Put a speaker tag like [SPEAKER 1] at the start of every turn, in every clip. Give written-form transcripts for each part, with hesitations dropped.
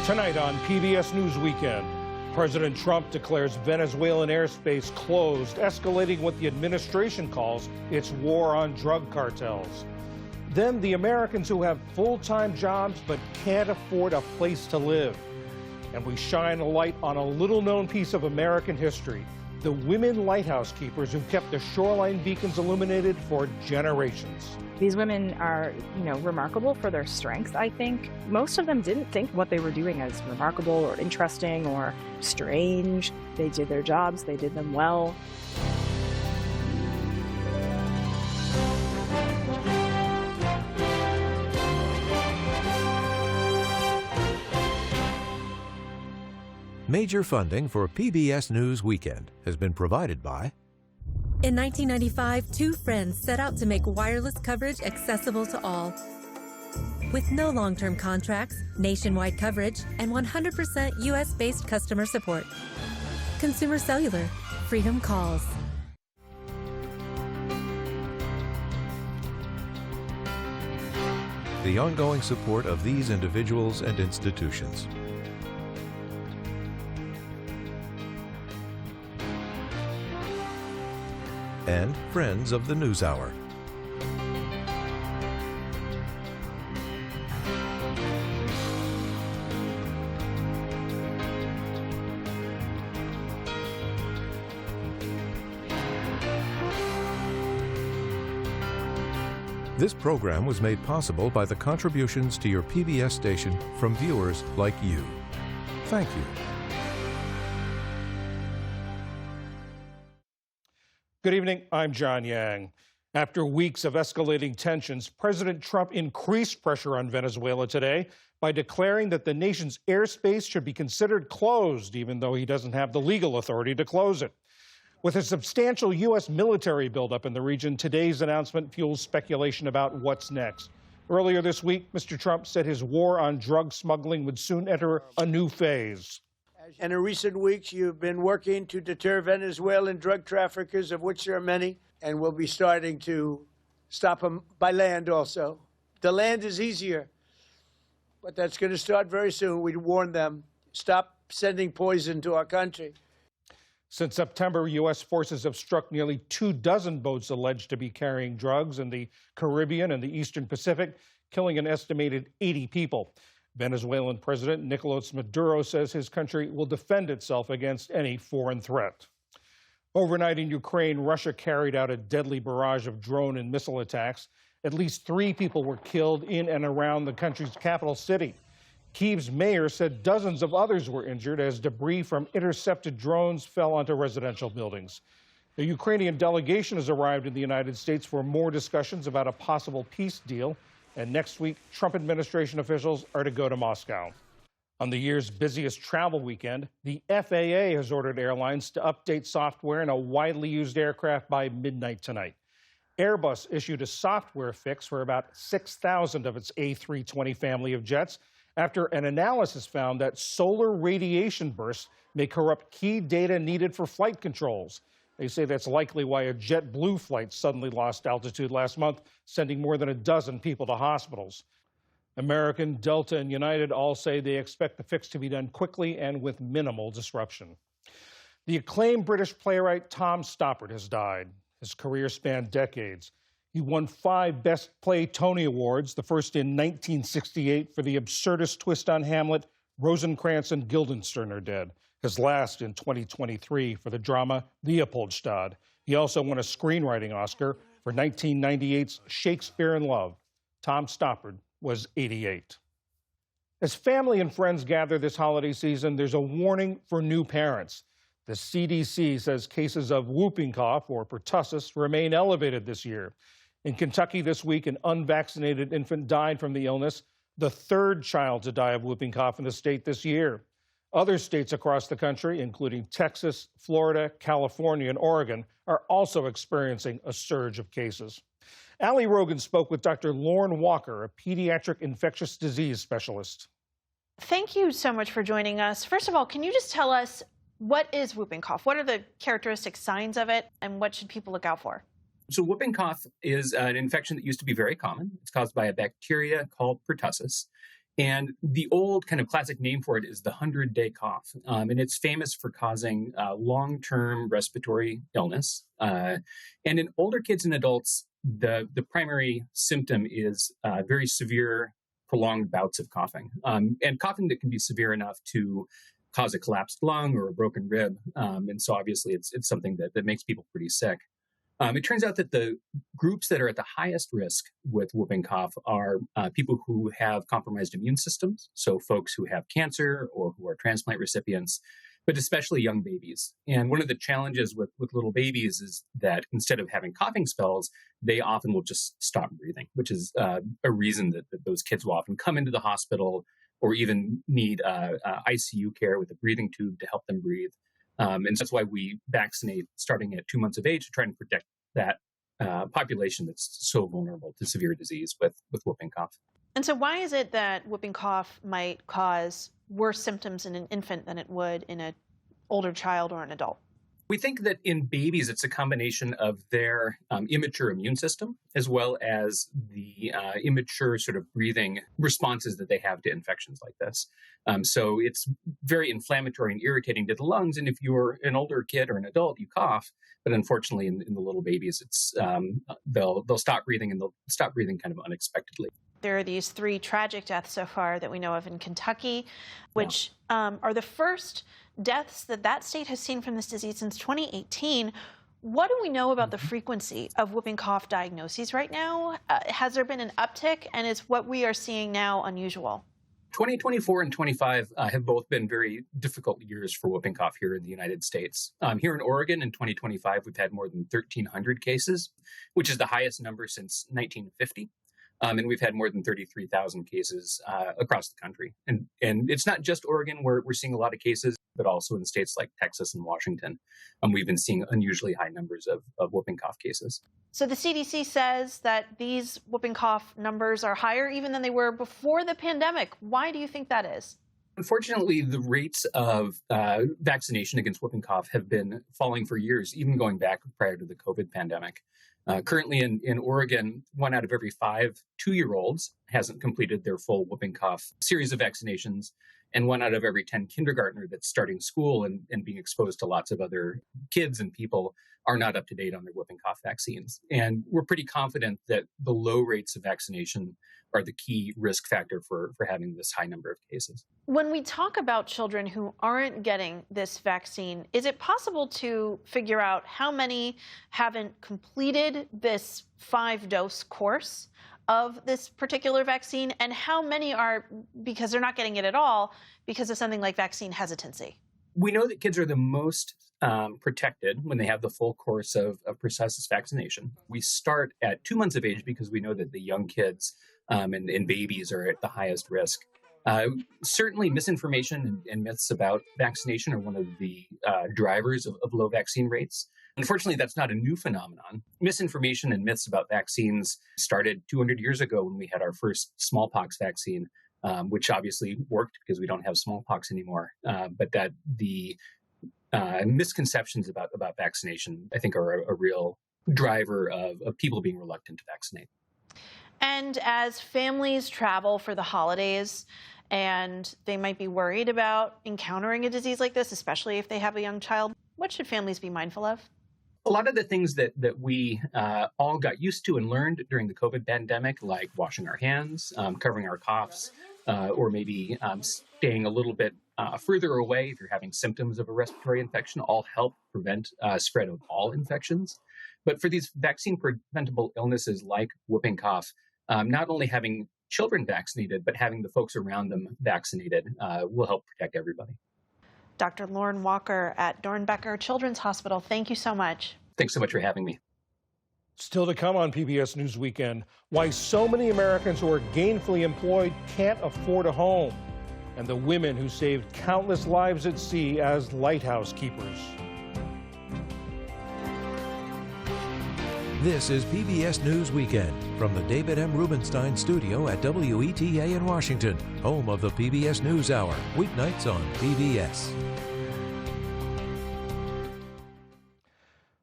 [SPEAKER 1] Tonight on PBS News Weekend, President Trump declares Venezuelan airspace closed, escalating what the administration calls its war on drug cartels. Then the Americans who have full-time jobs but can't afford a place to live. And we shine a light on a little-known piece of American history, the women lighthouse keepers who kept the shoreline beacons illuminated for generations.
[SPEAKER 2] These women are, remarkable for their strength, I think. Most of them didn't think what they were doing as remarkable or interesting or strange. They did their jobs, they did them well.
[SPEAKER 3] Major funding for PBS News Weekend has been provided by...
[SPEAKER 4] In 1995, two friends set out to make wireless coverage accessible to all. With no long-term contracts, nationwide coverage, and 100% U.S.-based customer support. Consumer Cellular. Freedom calls.
[SPEAKER 3] The ongoing support of these individuals and institutions. And friends of the NewsHour. This program was made possible by the contributions to your PBS station from viewers like you. Thank you.
[SPEAKER 1] Good evening, I'm John Yang. After weeks of escalating tensions, President Trump increased pressure on Venezuela today by declaring that the nation's airspace should be considered closed, even though he doesn't have the legal authority to close it. With a substantial U.S. military buildup in the region, today's announcement fuels speculation about what's next. Earlier this week, Mr. Trump said his war on drug smuggling would soon enter a new phase.
[SPEAKER 5] And in recent weeks, you've been working to deter Venezuelan drug traffickers, of which there are many, and we'll be starting to stop them by land also. The land is easier, but that's going to start very soon. We warn them, stop sending poison to our country.
[SPEAKER 1] Since September, U.S. forces have struck nearly 24 boats alleged to be carrying drugs in the Caribbean and the Eastern Pacific, killing an estimated 80 people. Venezuelan President Nicolas Maduro says his country will defend itself against any foreign threat. Overnight in Ukraine, Russia carried out a deadly barrage of drone and missile attacks. At least 3 people were killed in and around the country's capital city. Kyiv's mayor said dozens of others were injured as debris from intercepted drones fell onto residential buildings. The Ukrainian delegation has arrived in the United States for more discussions about a possible peace deal. And next week, Trump administration officials are to go to Moscow. On the year's busiest travel weekend, the FAA has ordered airlines to update software in a widely used aircraft by midnight tonight. Airbus issued a software fix for about 6,000 of its A320 family of jets after an analysis found that solar radiation bursts may corrupt key data needed for flight controls. They say that's likely why a JetBlue flight suddenly lost altitude last month, sending more than a dozen people to hospitals. American, Delta, and United all say they expect the fix to be done quickly and with minimal disruption. The acclaimed British playwright Tom Stoppard has died. His career spanned decades. He won 5 Best Play Tony Awards, the first in 1968 for the absurdist twist on Hamlet, Rosencrantz and Guildenstern Are Dead. His last in 2023 for the drama Leopoldstadt. He also won a screenwriting Oscar for 1998's Shakespeare in Love. Tom Stoppard was 88. As family and friends gather this holiday season, there's a warning for new parents. The CDC says cases of whooping cough or pertussis remain elevated this year. In Kentucky this week, an unvaccinated infant died from the illness, the 3rd child to die of whooping cough in the state this year. Other states across the country, including Texas, Florida, California, and Oregon, are also experiencing a surge of cases. Ali Rogan spoke with Dr. Lauren Walker, a pediatric infectious disease specialist.
[SPEAKER 6] Thank you so much for joining us. First of all, can you just tell us what is whooping cough? What are the characteristic signs of it, and what should people look out for?
[SPEAKER 7] So whooping cough is an infection that used to be very common. It's caused by a bacteria called pertussis. And the old kind of classic name for it is the 100-day cough. And it's famous for causing long-term respiratory illness. And in older kids and adults, the primary symptom is very severe, prolonged bouts of coughing. And coughing that can be severe enough to cause a collapsed lung or a broken rib. And so obviously it's something that makes people pretty sick. It turns out that the groups that are at the highest risk with whooping cough are people who have compromised immune systems, so folks who have cancer or who are transplant recipients, but especially young babies. And one of the challenges with little babies is that instead of having coughing spells, they often will just stop breathing, which is a reason that those kids will often come into the hospital or even need ICU care with a breathing tube to help them breathe. And so that's why we vaccinate starting at 2 months of age to try and protect that population that's so vulnerable to severe disease with whooping cough.
[SPEAKER 6] And so why is it that whooping cough might cause worse symptoms in an infant than it would in an older child or an adult?
[SPEAKER 7] We think that in babies, it's a combination of their immature immune system as well as the immature sort of breathing responses that they have to infections like this. So it's very inflammatory and irritating to the lungs. And if you're an older kid or an adult, you cough. But unfortunately, in the little babies, it's they'll stop breathing, and they'll stop breathing kind of unexpectedly.
[SPEAKER 6] There are these 3 tragic deaths so far that we know of in Kentucky, which are the first deaths that state has seen from this disease since 2018. What do we know about the frequency of whooping cough diagnoses right now? Has there been an uptick, and is what we are seeing now unusual?
[SPEAKER 7] 2024 and 25 have both been very difficult years for whooping cough here in the United States. Here in Oregon in 2025, we've had more than 1,300 cases, which is the highest number since 1950. And we've had more than 33,000 cases across the country. And it's not just Oregon where we're seeing a lot of cases, but also in states like Texas and Washington. We've been seeing unusually high numbers of whooping cough cases.
[SPEAKER 6] So the CDC says that these whooping cough numbers are higher even than they were before the pandemic. Why do you think that is?
[SPEAKER 7] Unfortunately, the rates of vaccination against whooping cough have been falling for years, even going back prior to the COVID pandemic. Currently in Oregon, 1 out of every 5 2-year-olds hasn't completed their full whooping cough series of vaccinations. And 1 out of every 10 kindergartner that's starting school and being exposed to lots of other kids and people are not up to date on their whooping cough vaccines. And we're pretty confident that the low rates of vaccination are the key risk factor for having this high number of cases.
[SPEAKER 6] When we talk about children who aren't getting this vaccine, is it possible to figure out how many haven't completed this 5-dose course of this particular vaccine, and how many are because they're not getting it at all because of something like vaccine hesitancy?
[SPEAKER 7] We know that kids are the most protected when they have the full course of precise vaccination. We start at 2 months of age because we know that the young kids and babies are at the highest risk. Certainly misinformation and myths about vaccination are one of the drivers of low vaccine rates. Unfortunately, that's not a new phenomenon. Misinformation and myths about vaccines started 200 years ago when we had our first smallpox vaccine, which obviously worked because we don't have smallpox anymore. But that the misconceptions about vaccination, I think, are a real driver of people being reluctant to vaccinate.
[SPEAKER 6] And as families travel for the holidays and they might be worried about encountering a disease like this, especially if they have a young child, what should families be mindful of?
[SPEAKER 7] A lot of the things that we all got used to and learned during the COVID pandemic, like washing our hands, covering our coughs, or maybe staying a little bit further away if you're having symptoms of a respiratory infection, all help prevent spread of all infections. But for these vaccine-preventable illnesses like whooping cough, not only having children vaccinated, but having the folks around them vaccinated will help protect everybody.
[SPEAKER 6] Dr. Lauren Walker at Dornbecker Children's Hospital, thank you so much.
[SPEAKER 7] Thanks so much for having me.
[SPEAKER 1] Still to come on PBS News Weekend, why so many Americans who are gainfully employed can't afford a home, and the women who saved countless lives at sea as lighthouse keepers.
[SPEAKER 3] This is PBS News Weekend from the David M. Rubenstein studio at WETA in Washington, home of the PBS NewsHour, weeknights on PBS.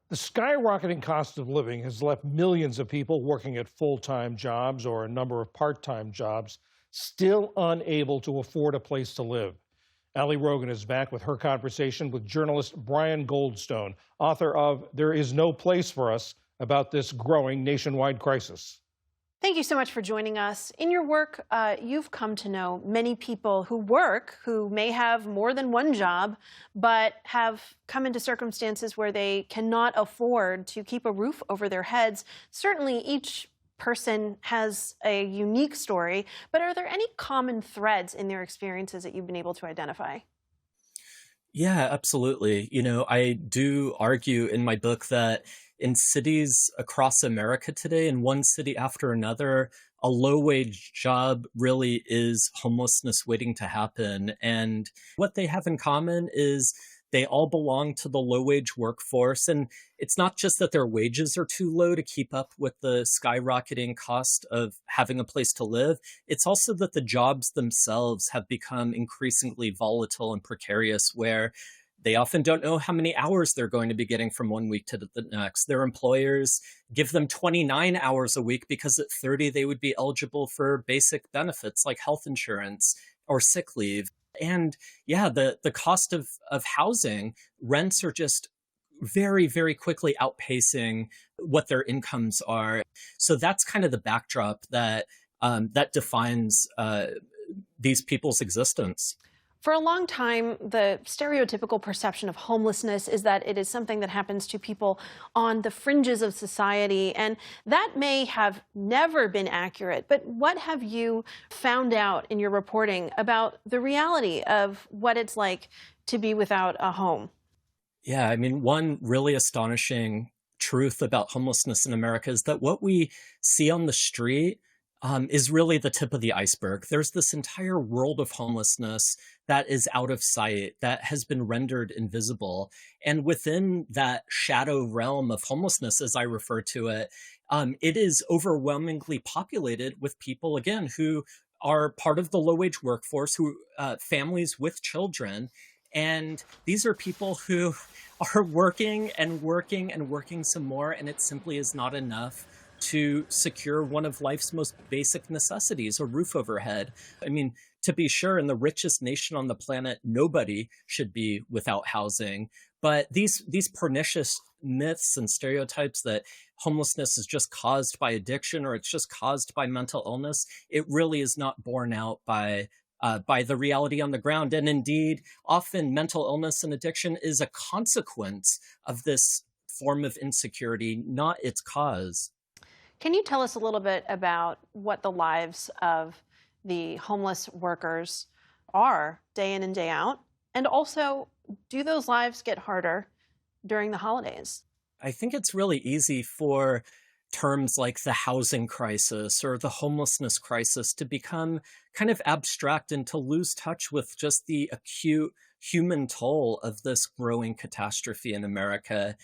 [SPEAKER 1] The skyrocketing cost of living has left millions of people working at full-time jobs or a number of part-time jobs still unable to afford a place to live. Ali Rogan is back with her conversation with journalist Brian Goldstone, author of There Is No Place for Us, about this growing nationwide crisis.
[SPEAKER 6] Thank you so much for joining us. In your work, you've come to know many people who may have more than one job, but have come into circumstances where they cannot afford to keep a roof over their heads. Certainly, each person has a unique story, but are there any common threads in their experiences that you've been able to identify?
[SPEAKER 8] Yeah, absolutely. I do argue in my book that in cities across America today, in one city after another, a low-wage job really is homelessness waiting to happen. And what they have in common is they all belong to the low-wage workforce. And it's not just that their wages are too low to keep up with the skyrocketing cost of having a place to live. It's also that the jobs themselves have become increasingly volatile and precarious, where they often don't know how many hours they're going to be getting from one week to the next. Their employers give them 29 hours a week because at 30 they would be eligible for basic benefits like health insurance or sick leave. And yeah, the cost of housing, rents are just very, very quickly outpacing what their incomes are. So that's kind of the backdrop that that defines these people's existence.
[SPEAKER 6] For a long time, the stereotypical perception of homelessness is that it is something that happens to people on the fringes of society, and that may have never been accurate. But what have you found out in your reporting about the reality of what it's like to be without a home?
[SPEAKER 8] Yeah, I mean, one really astonishing truth about homelessness in America is that what we see on the street is really the tip of the iceberg. There's this entire world of homelessness that is out of sight, that has been rendered invisible. And within that shadow realm of homelessness, as I refer to it, it is overwhelmingly populated with people, again, who are part of the low-wage workforce, who families with children. And these are people who are working and working and working some more, and it simply is not enough to secure one of life's most basic necessities, a roof overhead. I mean, to be sure, in the richest nation on the planet, nobody should be without housing. But these pernicious myths and stereotypes that homelessness is just caused by addiction or it's just caused by mental illness, it really is not borne out by the reality on the ground. And indeed, often mental illness and addiction is a consequence of this form of insecurity, not its cause.
[SPEAKER 6] Can you tell us a little bit about what the lives of the homeless workers are day in and day out? And also, do those lives get harder during the holidays?
[SPEAKER 8] I think it's really easy for terms like the housing crisis or the homelessness crisis to become kind of abstract and to lose touch with just the acute human toll of this growing catastrophe in America.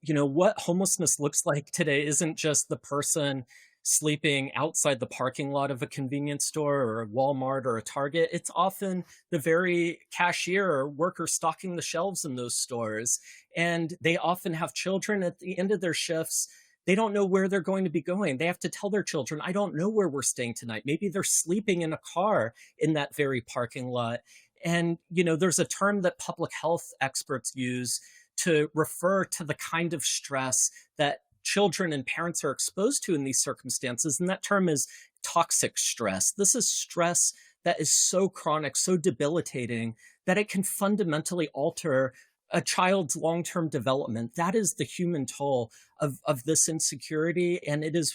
[SPEAKER 8] What homelessness looks like today isn't just the person sleeping outside the parking lot of a convenience store or a Walmart or a Target. It's often the very cashier or worker stocking the shelves in those stores. And they often have children at the end of their shifts. They don't know where they're going to be going. They have to tell their children, I don't know where we're staying tonight. Maybe they're sleeping in a car in that very parking lot. And, there's a term that public health experts use to refer to the kind of stress that children and parents are exposed to in these circumstances. And that term is toxic stress. This is stress that is so chronic, so debilitating, that it can fundamentally alter a child's long-term development. That is the human toll of this insecurity. And it is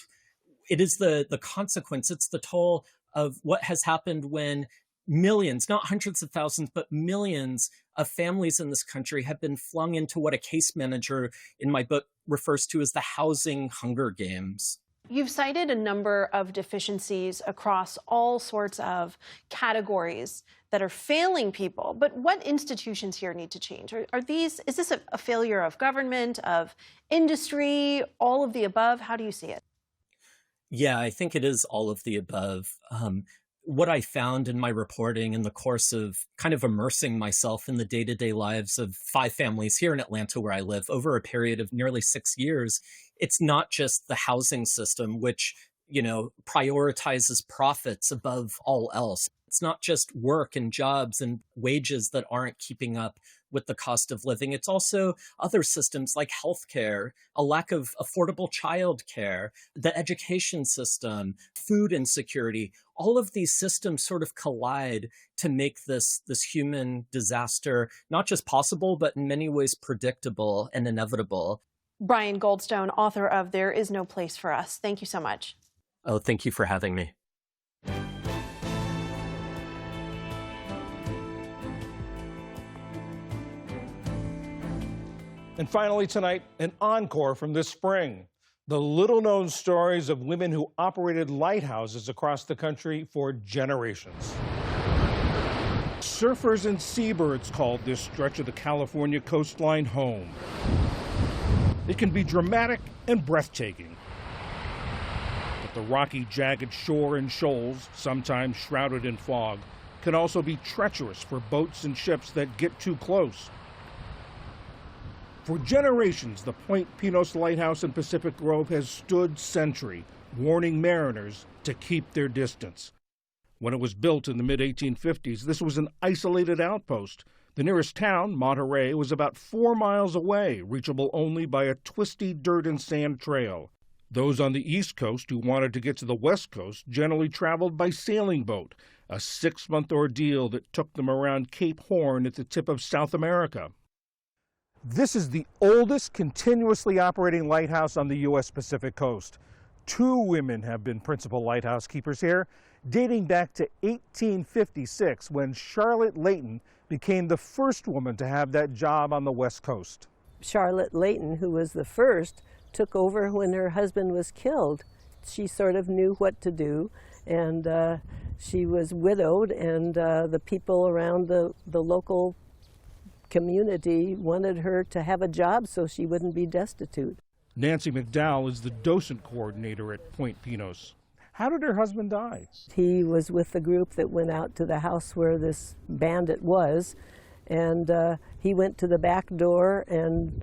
[SPEAKER 8] the consequence. It's the toll of what has happened when millions, not hundreds of thousands, but millions of families in this country have been flung into what a case manager in my book refers to as the housing Hunger Games.
[SPEAKER 6] You've cited a number of deficiencies across all sorts of categories that are failing people, but what institutions here need to change? Is this a failure of government, of industry, all of the above? How do you see it?
[SPEAKER 8] Yeah, I think it is all of the above. What I found in my reporting in the course of kind of immersing myself in the day-to-day lives of 5 families here in Atlanta where I live over a period of nearly 6 years, it's not just the housing system, which prioritizes profits above all else. It's not just work and jobs and wages that aren't keeping up with the cost of living. It's also other systems like healthcare, a lack of affordable childcare, the education system, food insecurity. All of these systems sort of collide to make this human disaster not just possible, but in many ways predictable and inevitable.
[SPEAKER 6] Brian Goldstone, author of There Is No Place for Us. Thank you so much.
[SPEAKER 8] Oh, thank you for having me.
[SPEAKER 1] And finally tonight, an encore from this spring. The little-known stories of women who operated lighthouses across the country for generations. Surfers and seabirds called this stretch of the California coastline home. It can be dramatic and breathtaking. But the rocky, jagged shore and shoals, sometimes shrouded in fog, can also be treacherous for boats and ships that get too close. For generations, the Point Pinos Lighthouse in Pacific Grove has stood sentry, warning mariners to keep their distance. When it was built in the mid-1850s, this was an isolated outpost. The nearest town, Monterey, was about 4 miles away, reachable only by a twisty dirt and sand trail. Those on the East Coast who wanted to get to the West Coast generally traveled by sailing boat, a 6-month ordeal that took them around Cape Horn at the tip of South America. This is the oldest continuously operating lighthouse on the U.S. Pacific Coast. 2 women have been principal lighthouse keepers here, dating back to 1856, when Charlotte Layton became the first woman to have that job on the West Coast.
[SPEAKER 9] Charlotte Layton, who was the first, took over when her husband was killed. She sort of knew what to do, and she was widowed, and the people around the local community wanted her to have a job so she wouldn't be destitute.
[SPEAKER 1] Nancy McDowell is the docent coordinator at Point Pinos. How did her husband die?
[SPEAKER 9] He was with the group that went out to the house where this bandit was, and he went to the back door, and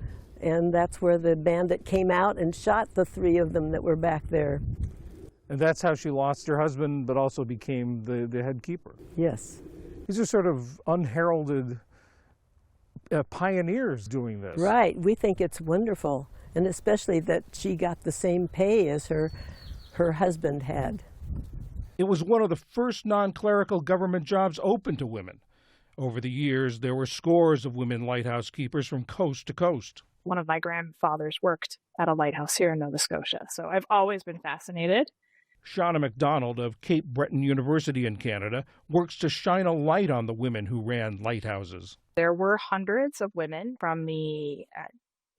[SPEAKER 9] that's where the bandit came out and shot the 3 of them that were back there.
[SPEAKER 1] And that's how she lost her husband, but also became the head keeper.
[SPEAKER 9] Yes.
[SPEAKER 1] These are sort of unheralded pioneers doing this.
[SPEAKER 9] Right. We think it's wonderful, and especially that she got the same pay as her husband had.
[SPEAKER 1] It was one of the first non-clerical government jobs open to women. Over the years, there were scores of women lighthouse keepers from coast to coast.
[SPEAKER 2] One of my grandfathers worked at a lighthouse here in Nova Scotia, so I've always been fascinated.
[SPEAKER 1] Shauna McDonald of Cape Breton University in Canada works to shine a light on the women who ran lighthouses.
[SPEAKER 2] There were hundreds of women from the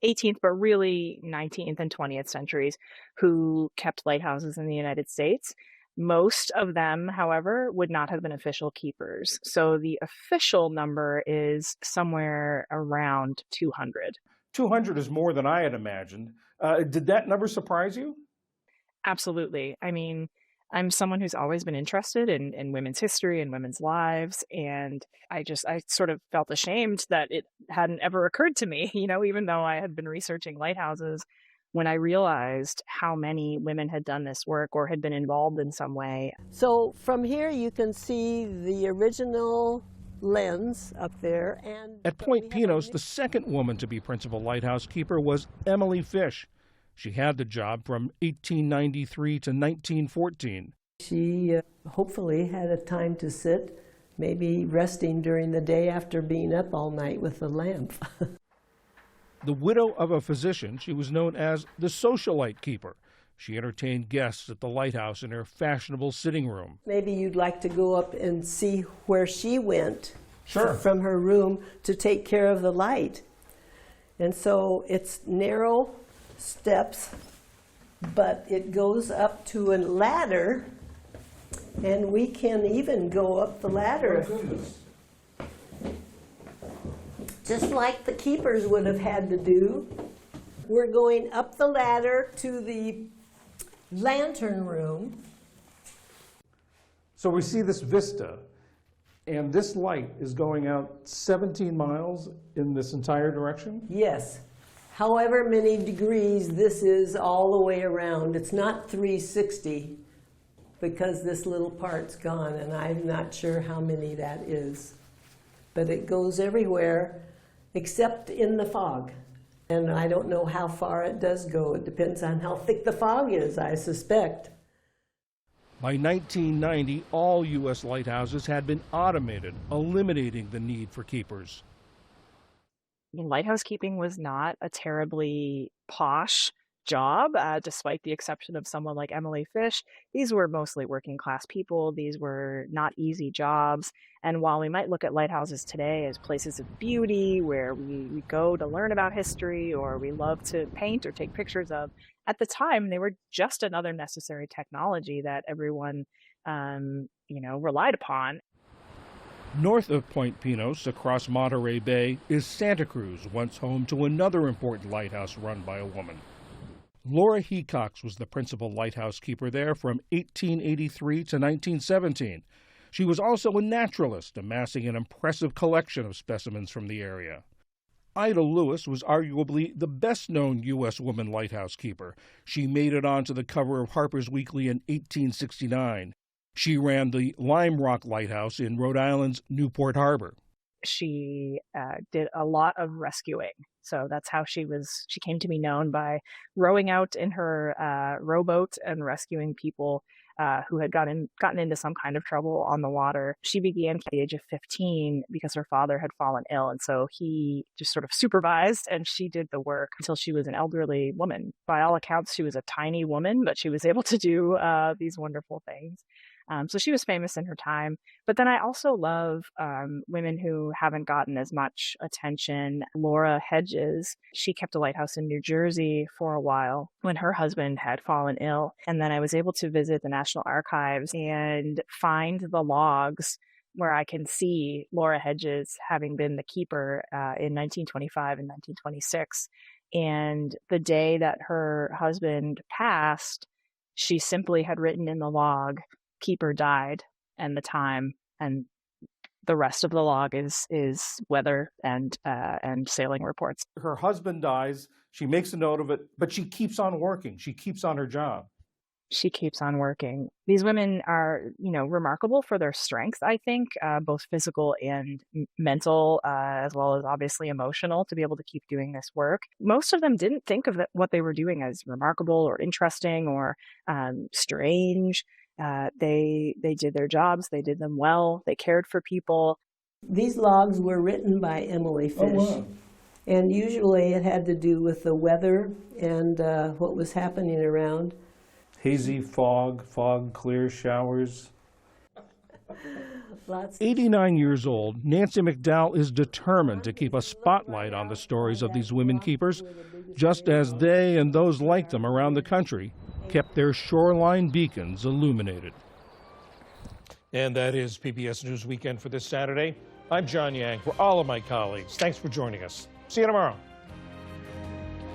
[SPEAKER 2] 18th, but really 19th and 20th centuries who kept lighthouses in the United States. Most of them, however, would not have been official keepers. So the official number is somewhere around 200.
[SPEAKER 1] 200 is more than I had imagined. Did that number surprise you?
[SPEAKER 2] Absolutely. I mean, I'm someone who's always been interested in women's history and women's lives. And I sort of felt ashamed that it hadn't ever occurred to me, even though I had been researching lighthouses, when I realized how many women had done this work or had been involved in some way.
[SPEAKER 9] So from here you can see the original lens up there. And
[SPEAKER 1] at Point Pinos, the second woman to be principal lighthouse keeper was Emily Fish. She had the job from 1893 to 1914.
[SPEAKER 9] She hopefully had a time to sit, maybe resting during the day after being up all night with the lamp.
[SPEAKER 1] The widow of a physician, she was known as the socialite keeper. She entertained guests at the lighthouse in her fashionable sitting room.
[SPEAKER 9] Maybe you'd like to go up and see where she went.
[SPEAKER 1] Sure.
[SPEAKER 9] From her room to take care of the light. And so it's narrow steps, but it goes up to a ladder, and we can even go up the ladder.
[SPEAKER 1] Oh, goodness.
[SPEAKER 9] Just like the keepers would have had to do. We're going up the ladder to the lantern room.
[SPEAKER 1] So we see this vista, and this light is going out 17 miles in this entire direction?
[SPEAKER 9] Yes. However many degrees this is all the way around. It's not 360. because this little part's gone, and I'm not sure how many that is. But it goes everywhere except in the fog. And I don't know how far it does go. It depends on how thick the fog is, I suspect.
[SPEAKER 1] By 1990, all U.S. lighthouses had been automated, eliminating the need for keepers.
[SPEAKER 2] Lighthouse keeping was not a terribly posh job, despite the exception of someone like Emily Fish. These were mostly working class people. These were not easy jobs. And while we might look at lighthouses today as places of beauty where we go to learn about history or we love to paint or take pictures of, at the time they were just another necessary technology that everyone relied upon.
[SPEAKER 1] North of Point Pinos, across Monterey Bay, is Santa Cruz, once home to another important lighthouse run by a woman. Laura Hecox was the principal lighthouse keeper there from 1883 to 1917. She was also a naturalist, amassing an impressive collection of specimens from the area. Ida Lewis was arguably the best-known U.S. woman lighthouse keeper. She made it onto the cover of Harper's Weekly in 1869. She ran the Lime Rock Lighthouse in Rhode Island's Newport Harbor.
[SPEAKER 2] She did a lot of rescuing. So that's how she came to be known, by rowing out in her rowboat and rescuing people who had gotten into some kind of trouble on the water. She began at the age of 15 because her father had fallen ill. And so he just sort of supervised, and she did the work until she was an elderly woman. By all accounts, she was a tiny woman, but she was able to do these wonderful things. So she was famous in her time. But then I also love women who haven't gotten as much attention. Laura Hedges, she kept a lighthouse in New Jersey for a while when her husband had fallen ill. And then I was able to visit the National Archives and find the logs where I can see Laura Hedges having been the keeper in 1925 and 1926. And the day that her husband passed, she simply had written in the log, "Keeper died," and the time, and the rest of the log is weather and sailing reports.
[SPEAKER 1] Her husband dies, she makes a note of it, but she keeps on working. She keeps on her job.
[SPEAKER 2] She keeps on working. These women are, remarkable for their strength, I think, both physical and mental, as well as obviously emotional, to be able to keep doing this work. Most of them didn't think of what they were doing as remarkable or interesting or strange. They did their jobs. They did them well. They cared for people.
[SPEAKER 9] These logs were written by Emily Fish.
[SPEAKER 1] Oh, wow.
[SPEAKER 9] And usually it had to do with the weather and what was happening around.
[SPEAKER 1] Hazy fog, clear showers.
[SPEAKER 9] Lots.
[SPEAKER 1] 89 years old, Nancy McDowell is determined to keep a spotlight on the stories of these women keepers, just as they and those like them around the country kept their shoreline beacons illuminated. And that is PBS News Weekend for this Saturday. I'm John Yang. For all of my colleagues, thanks for joining us. See you tomorrow.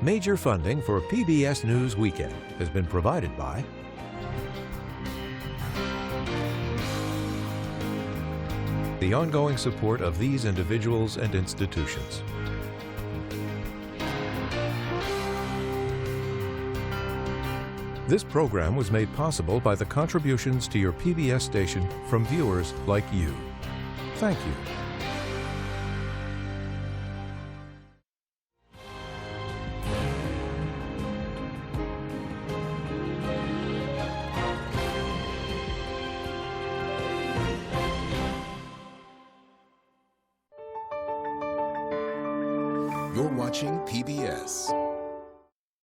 [SPEAKER 3] Major funding for PBS News Weekend has been provided by the ongoing support of these individuals and institutions. This program was made possible by the contributions to your PBS station from viewers like you. Thank you.
[SPEAKER 10] You're watching PBS.